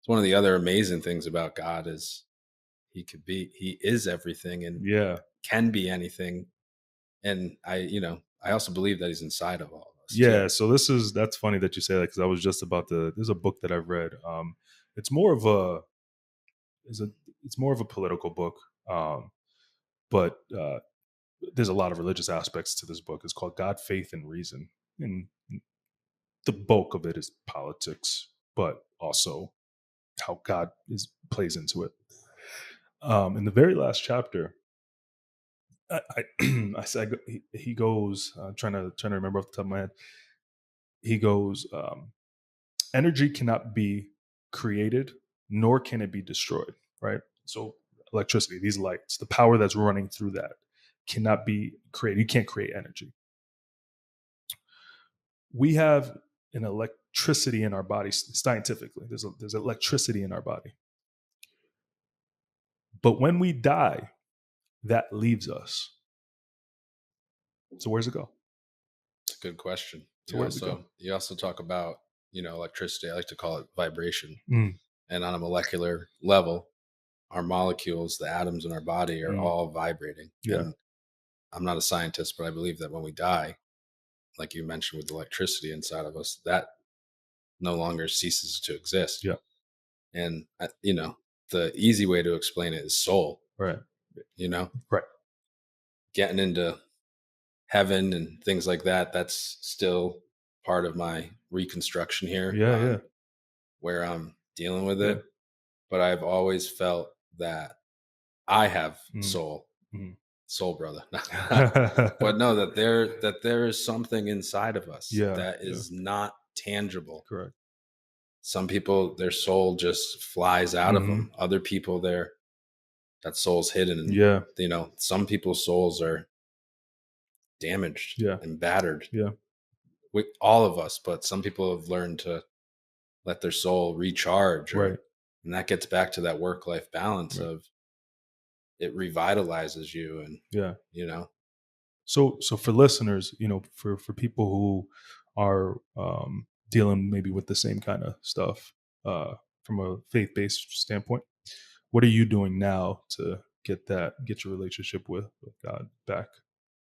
one of the other amazing things about God is he is everything and Yeah. can be anything. And I also believe that he's inside of all of us too. Yeah. So that's funny that you say that, because I was just about to. There's a book that I've read. It's more of a is a it's more of a political book. But there's a lot of religious aspects to this book. It's called God, Faith, and Reason, and the bulk of it is politics. but also how God plays into it. In the very last chapter, I I said he goes trying to remember off the top of my head. He goes, energy cannot be created, nor can it be destroyed. Right. So electricity, these lights, the power that's running through that cannot be created. You can't create energy. We have an electricity in our bodies scientifically. There's electricity in our body, but when we die, that leaves us. So where's it go? It's a good question. So where does it go? You also talk about, electricity. I like to call it vibration. Mm, And on a molecular level, our molecules, the atoms in our body are mm, all vibrating. yeah, And I'm not a scientist, but I believe that when we die, like you mentioned with electricity inside of us, that no longer ceases to exist. yeah, And, the easy way to explain it is soul, right, you know, right, getting into heaven and things like that. That's still part of my reconstruction here yeah, yeah, on where I'm dealing with yeah, it. But I've always felt that I have mm, mm. soul brother. But no, that there is something inside of us Yeah, that yeah, is not tangible. correct. Some people, their soul just flies out of Hmm. them. Other people, that soul's hidden. And, Yeah, some people's souls are damaged yeah, and battered. yeah, All of us, but some people have learned to let their soul recharge, right, and that gets back to that work-life balance right, of it revitalizes you. And, yeah. you know, So for listeners, for people who are dealing maybe with the same kind of stuff from a faith based standpoint, what are you doing now to get your relationship with God back,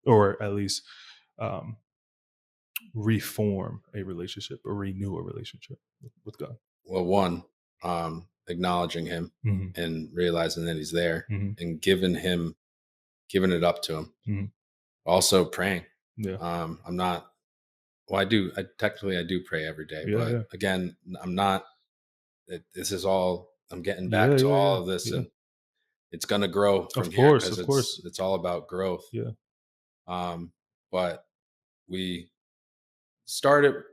or at least um, reform a relationship or renew a relationship with God? well, one, acknowledging him Hmm. and realizing that he's there Hmm. and giving it up to him. Hmm. Also praying. Yeah, I'm not, well, I do pray every day, yeah, but yeah, again, I'm not, this is all, I'm getting yeah, back to yeah, yeah, all of this, yeah. and it's going to grow from Of here course, because of it's, course. it's all about growth. Yeah. But we started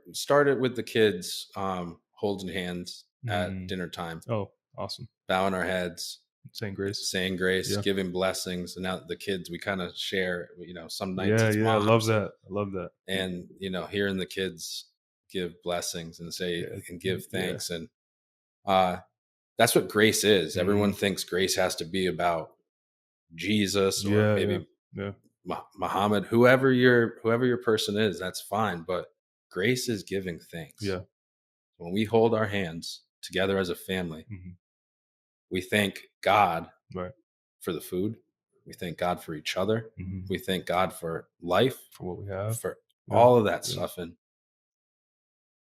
with the kids, holding hands at Mm. dinner time, Oh, awesome. bowing our heads, Saying grace. saying grace, Yeah. giving blessings. And now the kids, we kind of share, some nights Yeah, it's yeah. I love moms, that. I love that. and, hearing the kids give blessings and say Yeah. and give Yeah. thanks. And uh that's what grace is. Everyone Mhm. thinks grace has to be about Jesus or Yeah, yeah, maybe yeah, Muhammad, whoever your person is. That's fine, but grace is giving thanks. yeah. When we hold our hands together as a family, Mhm. we thank God Right. for the food. We thank God for each other. Mhm. We thank God for life, For what we have. for Yeah, all of that yeah, stuff. And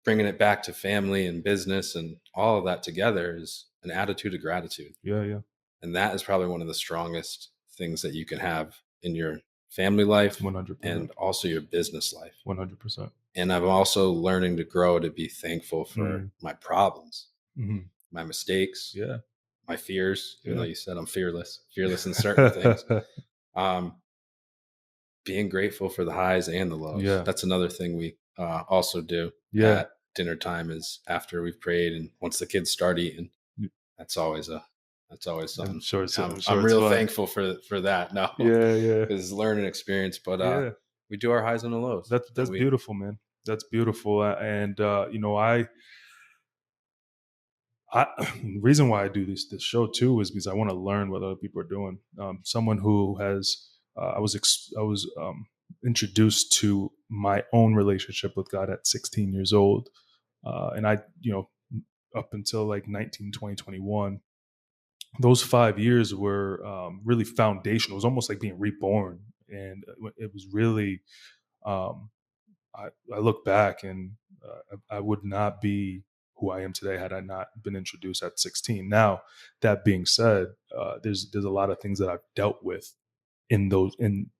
bringing it back to family and business and all of that together is an attitude of gratitude. yeah, yeah. And that is probably one of the strongest things that you can have in your family life 100%. and also your business life. 100%. And I'm also learning to grow to be thankful for Mhm. my problems, Mhm. my mistakes, Yeah, my fears, even though yeah. you said I'm fearless in certain things. Um, Being grateful for the highs and the lows. Yeah, That's another thing we also do yeah. at dinner time is after we've prayed and once the kids start eating, Y that's always I'm something. sure I'm, I'm sure I'm it's real fun. thankful for that. No, Yeah, yeah, because learning experience, but yeah. we do our highs and the lows, and That's we beautiful, man. That's beautiful, and, I the reason why I do this show too is because I want to learn what other people are doing. Someone who has I was introduced to my own relationship with God at 16 years old, and I up until like 19, 20, 21, those 5 years were really foundational. It was almost like being reborn, and it was really um, I look back and I would not be who I am today had I not been introduced at 16. Now, that being said, there's a lot of things that I've dealt with in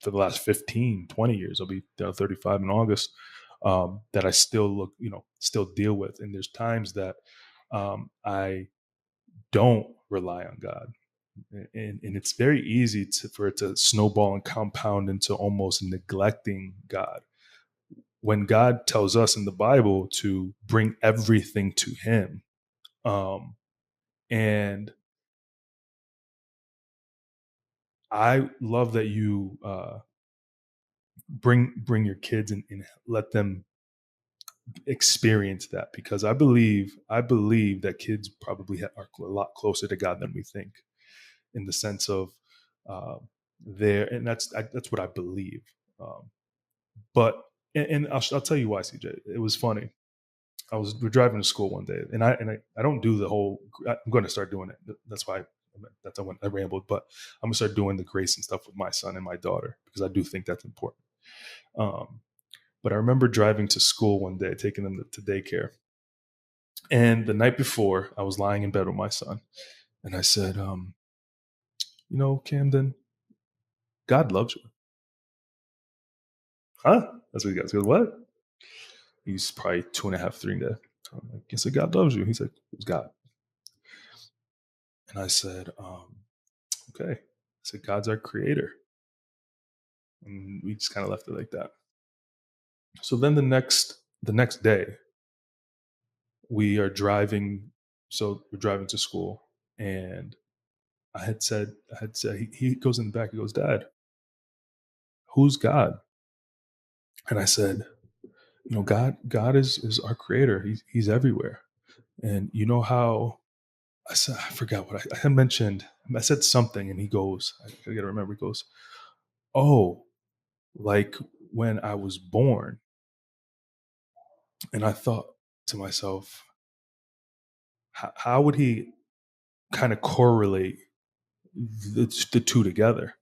for the last 15, 20 years. I'll be 35 in August. That I still still deal with. And there's times that I don't rely on God. And it's very easy for it to snowball and compound into almost neglecting God. When God tells us in the Bible to bring everything to Him, um, and I love that you bring your kids and let them experience that, because I believe that kids probably are a lot closer to God than we think, in the sense of uh, and that's what I believe. Um, but and I'll tell you why, CJ. It was funny. We're driving to school one day, and I don't do the whole. I'm going to start doing it. That's why I rambled, but I'm gonna start doing the grace and stuff with my son and my daughter, because I do think that's important. Um, but I remember driving to school one day, taking them to daycare, and the night before, I was lying in bed with my son, and I said, Camden, God loves you. Huh? That's what he goes. He goes, what? He's probably 2.5, 3 there. I'm like, I said, God loves you. He's like, who's God? And I said, okay. I said, God's our creator. And we just kind of left it like that. So then the next day, we are driving. So we're driving to school, and he goes in the back. He goes, Dad, who's God? And I said, God is our creator. He's everywhere. And you know how I forgot what I had mentioned. I said something, and he goes, I gotta remember. He goes, oh, like when I was born. And I thought to myself, how would he kind of correlate the two together?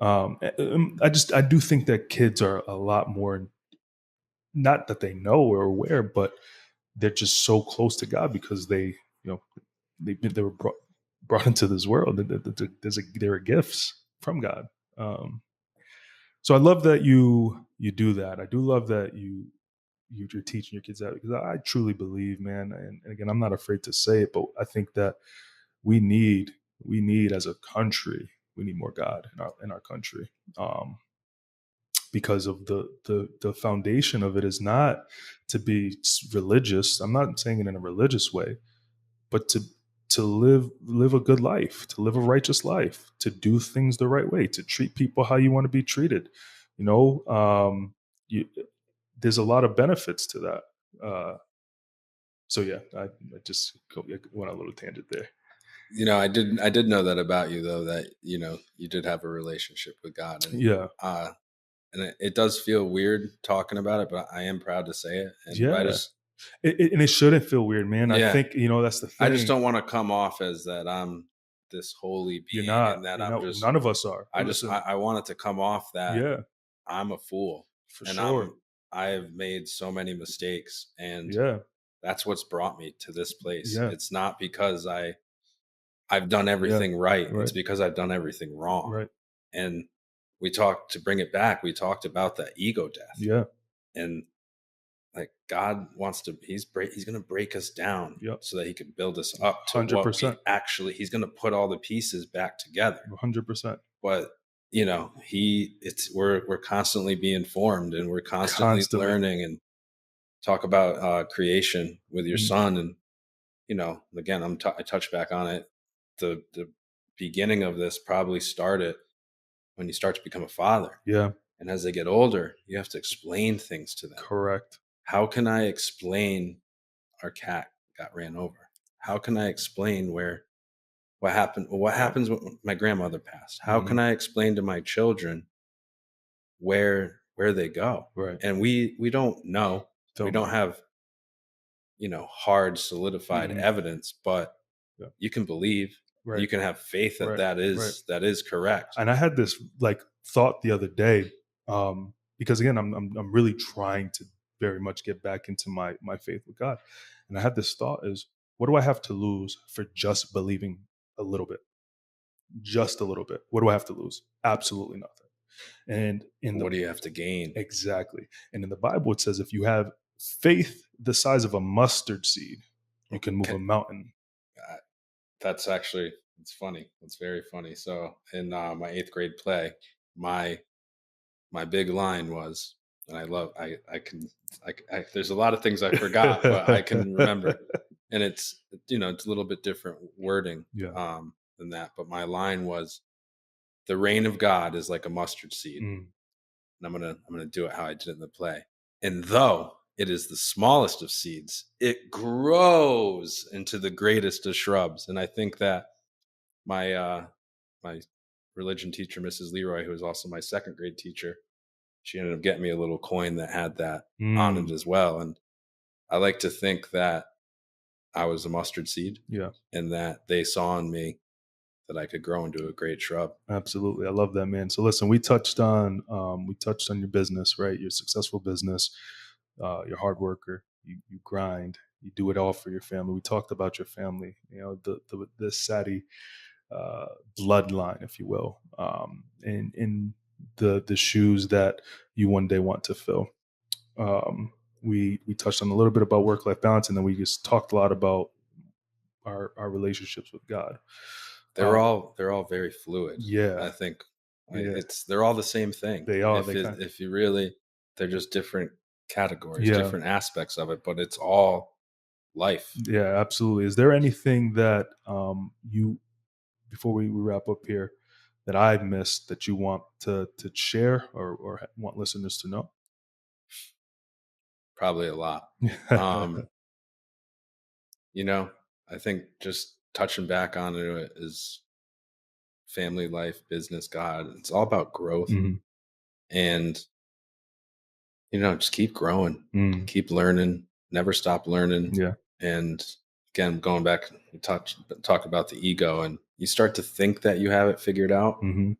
I do think that kids are a lot more, not that they know or aware, but they're just so close to God, because know, they were brought into this world. There are gifts from God. Um, so I love that you do that. I do love that you're teaching your kids that, because I truly believe, man. And again, I'm not afraid to say it, but I think that we need as a country, we need more God in our country. Because of the foundation of it is not to be religious. I'm not saying it in a religious way, but to live a good life, to live a righteous life, to do things the right way, to treat people how you want to be treated. You know, you, there's a lot of benefits to that. So yeah, I just went on a little tangent there. I did know that about you, though, that you did have a relationship with God. And Yeah, uh it does feel weird talking about it, but I am proud to say it. And I yeah, just and it shouldn't feel weird, man. I yeah, think that's the I just thing. don't want to come off as that I'm this holy You're being, not. and that I'm just None of us are. I just Listen, I want it to come off that yeah, I'm a fool, for and sure. I have made so many mistakes, and Yeah, that's what's brought me to this place. yeah, It's not because I've done yeah. everything right. It's Right, because I've done everything wrong. right. And we talked to bring it back. We talked about that ego death, Yeah, and like God wants to. He's going to break us down yep. so that he can build us up to Hundred what we percent, actually. He's going to put all the pieces back together. 100%. But we're constantly being formed, and we're constantly Constantly. learning. And talk about creation with your Mm, son. And again, I touch back on it. The beginning of this probably started when you start to become a father. yeah, And as they get older, you have to explain things to them. correct. How can I explain our cat got ran over? How can I explain what happened? What Yeah. happens when my grandmother passed? How Hmm. can I explain to my children where they go? Right. And we don't know. We Don't don't know. have hard solidified Hmm. evidence, but Yeah. you can believe, and Right. you can have faith that Right. that Right. is that is correct. And I had this thought the other day, because again, I'm really trying to very much get back into my faith with God, and I had this thought: is what do I have to lose for just believing a little bit, just a little bit? What do I have to lose? Absolutely nothing. And in the What do you have to gain? Exactly. And in the Bible, it says if you have faith the size of a mustard seed, You can move a Can, mountain. uh, that's actually it's funny. It's very funny. So in my eighth grade play, my my big line was, and I love I can there's a lot of things I forgot, but I can remember, and it's it's a little bit different wording Yeah. than that. But my line was, "The reign of God is like a mustard seed," Mm, and I'm gonna do it how I did it in the play. And though it is the smallest of seeds, it grows into the greatest of shrubs. And I think that my my religion teacher, Mrs. Leroy, who was also my second grade teacher, she ended up getting me a little coin that had that on it mm, as well. And I like to think that I was a mustard seed yeah. and that they saw in me that I could grow into a great shrub. Absolutely. I love that, man. So listen, we touched on your business, right? Your successful business, you're a hard worker, you grind, you do it all for your family. We talked about your family, the Satti uh, bloodline, if you will, in the shoes that you one day want to fill. We touched on a little bit about work life balance, and then we just talked a lot about our relationships with God. Um, They're all very fluid. yeah, I think yeah, they're all the same thing. they are. They kind, If you really, they're just different categories, yeah, different aspects of it, but it's all life. yeah, absolutely. Is there anything that you before we wrap up here that I've missed that you want to share or want listeners to know? Probably a lot. Um, you know, I think just touching back onto it is family life, business, God. It's all about growth. Mhm. And just keep growing, Mm, keep learning, never stop learning. yeah. And again, going back, we talk about the ego, and you start to think that you have it figured out, Mhm.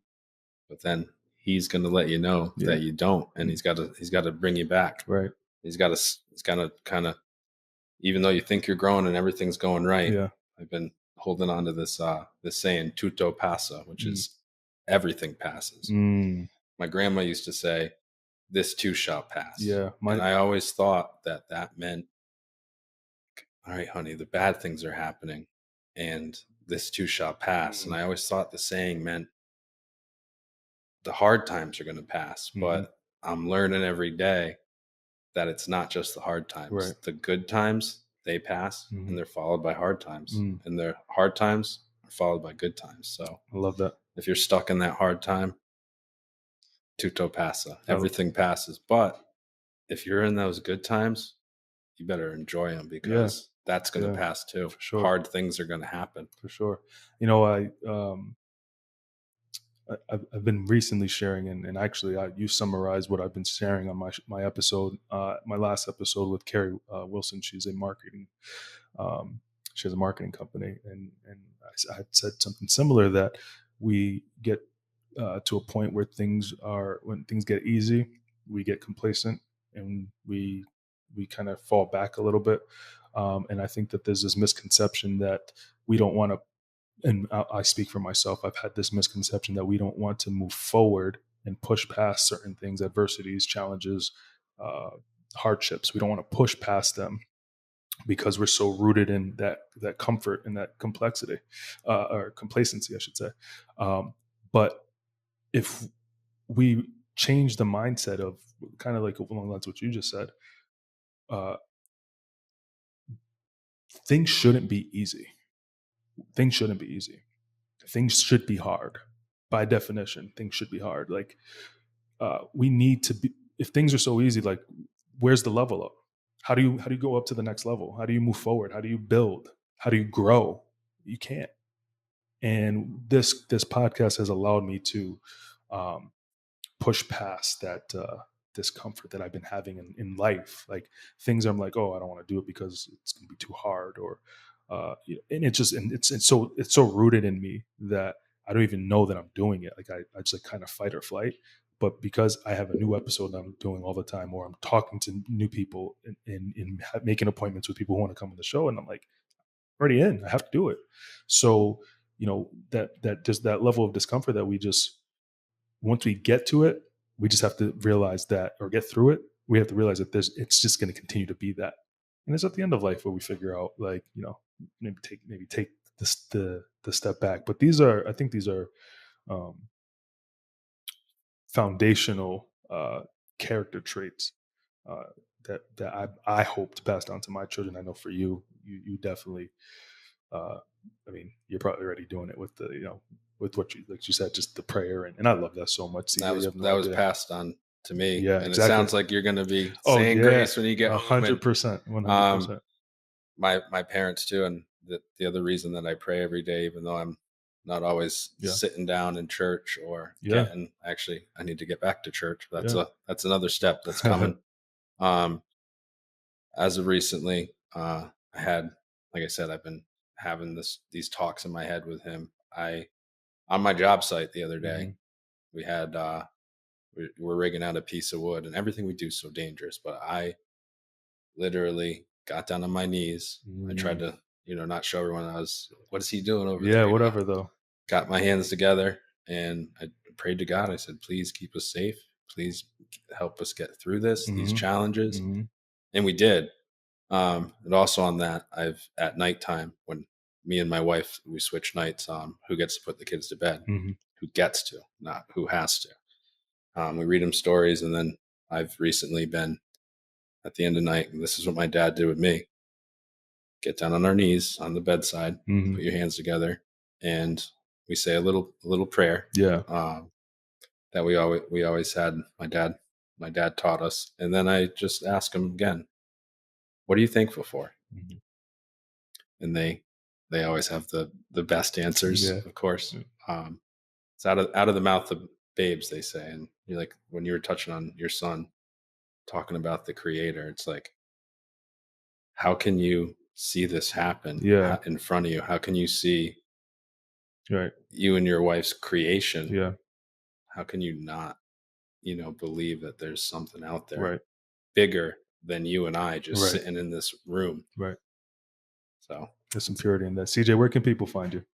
but then he's going to let you know Yeah. that you don't, and Mm, he's got to bring you back. right. He's got to kind of, even though you think you're growing and everything's going right. Yeah. I've been holding on to this saying "tutto passa," which Mm, is everything passes. mm, My grandma used to say, "This too shall pass." yeah. And My I always thought that that meant, all right, honey, the bad things are happening and this too shall pass. And mm, I always thought the saying meant the hard times are going to pass. mhm, But I'm learning every day that it's not just the hard right. times. The good times, they pass and Mhm, they're followed by hard times. mm, And the hard times are followed by good times. So I love that. if you're stuck in that hard time, tutto passa, I everything passes. But if you're in those good times, you better enjoy them Yeah, because that's going to yeah, pass too. for sure, Hard things are going to happen. for sure. You know, I've been recently sharing, and actually, you summarized what I've been sharing on my episode, my last episode with Carrie Wilson. Um, she has a marketing company, and I had said something similar that we get to a point where when things get easy, we get complacent and we kind of fall back a little bit. And I think that there's this misconception that we don't want to, and I speak for myself, I've had this misconception that we don't want to move forward and push past certain things, adversities, challenges, uh, hardships. We don't want to push past them because we're so rooted in that comfort and that complexity, or complacency, I should say. But if we change the mindset of kind of like along that's what you just said, uh, things shouldn't be easy. Things shouldn't be easy. Things should be hard. By definition, things should be hard. Like we need to be. If things are so easy, like where's the level up? How do you go up to the next level? How do you move forward? How do you build? How do you grow? You can't. And this podcast has allowed me to um, push past that discomfort that I've been having in life. Like things I'm like, oh, I don't want to do it because it's going to be too hard, or and it's so rooted in me that I don't even know that I'm doing it. Like I just like kind of fight or flight. But because I have a new episode that I'm doing all the time, or I'm talking to new people and making appointments with people who want to come on the show, and I'm like, already in, I have to do it. So that just that level of discomfort that we just once we get to it, we just have to realize that, or get through it. We have to realize that it's just going to continue to be that. And it's at the end of life where we figure out, like, maybe take the step back. But I think these are um, foundational character traits uh, that I hope to pass down to my children. I know for you, you definitely. Uh, I mean, you're probably already doing it with the with what you, like you said, just the prayer, and I love that so much. CJ, you have no That was idea. passed on to me, Yeah, and it exactly. sounds like you're going to be Oh saying yeah, grace when you get home. And 100%, one hundred um, percent. my parents too, and the other reason that I pray every day, even though I'm not always Yeah, sitting down in church or yeah, getting. Actually, I need to get back to church. yeah. That's another step that's coming. Um, as of recently, I had, like I said, I've been having these talks in my head with him. I On my job site the other day, Hmm. we had we're rigging out a piece of wood, and everything we do is so dangerous. But I literally got down on my knees. I tried Mm. to, not show everyone I was. What is he doing over Yeah, there? whatever though. Got my hands together and I prayed to God. I said, "Please keep us safe. Please help us get through these Hmm. challenges." Hmm. And we did. And also on that, I've at nighttime when me and my wife we switch nights on who gets to put the kids to bed, Hmm. who gets to, not who has to. We read them stories, and then I've recently been at the end of the night. And this is what my dad did with me: get down on our knees on the bedside, Hmm. put your hands together, and we say a little prayer Yeah. um, that we always had. My dad taught us, and then I just ask him again, "What are you thankful for?" Mhm. And they always have the best answers, Yeah. of course. Yeah. It's out of the mouth of babes, they say. And you're like, when you were touching on your son talking about the creator, it's like, how can you see this happen Yeah. in front of you? How can you see Right. you and your wife's creation? Yeah. How can you not, believe that there's something out there Right. bigger than you and I just Right. sitting in this room? Right. So There's some it's purity in that. CJ, where can people find you?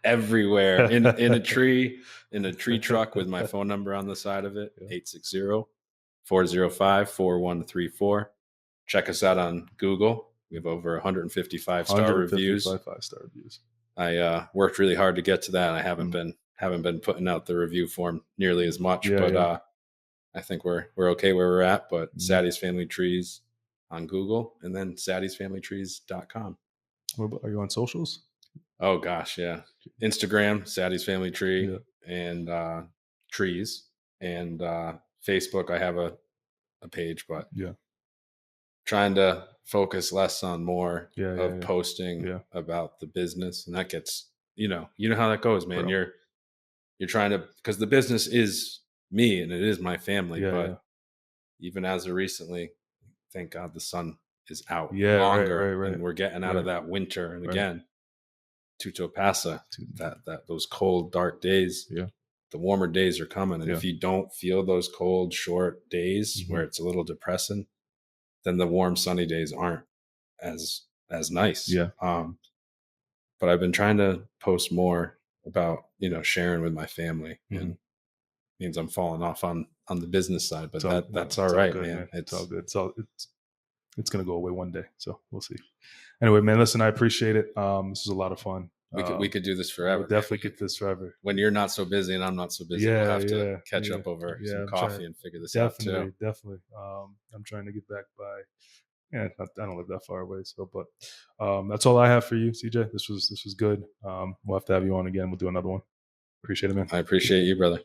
everywhere in a tree, in a tree Yeah. truck with my phone number on the side of it, 860-405-4134. Check us out on Google. We have over 155-star reviews. 155 5-star reviews. I worked really hard to get to that. I Mm. haven't been putting out the review form nearly as much, Yeah. but Yeah. I think we're okay where we're at. But Mhm. Satti's Family Trees on Google, and then sattisfamilytrees.com. Are you on socials? Oh gosh, yeah. Instagram, Satti's Family Tree, Yeah. and trees, and Facebook. I have a page, but Yeah. trying to focus less on more Yeah. Yeah. of Yeah. posting Yeah. about the business, and that gets, you know how that goes, man. Bro. You're trying to, because the business is me and it is my family, Yeah. Yeah. but even as of recently, thank God the sun is out Yeah. Right. longer, Right. Right. and we're getting out of Right. that winter, and Right. again, Tuto Pasa, To- that those cold, dark days, Yeah. the warmer days are coming. And Yeah. if you don't feel those cold, short days Hmm. where it's a little depressing, then the warm, sunny days aren't as nice. Yeah. But I've been trying to post more about, sharing with my family, Hmm. and means I'm falling off on the business side, but that's all It's all right, good, man. man. It's all good. It's gonna go away one day. So we'll see. Anyway, man, listen, I appreciate it. This is a lot of fun. We could do this We'll forever, man. definitely get this forever. When you're not so busy and I'm not so busy, we'll Yeah, have to yeah, catch yeah, up over yeah. some I'm trying. coffee and figure this out too. Definitely, definitely. I'm trying to get back by. Yeah, I don't live that far away, so but that's all I have for you, CJ. This was good. We'll have to have you on again. We'll do another one. Appreciate it, man. I appreciate you, brother.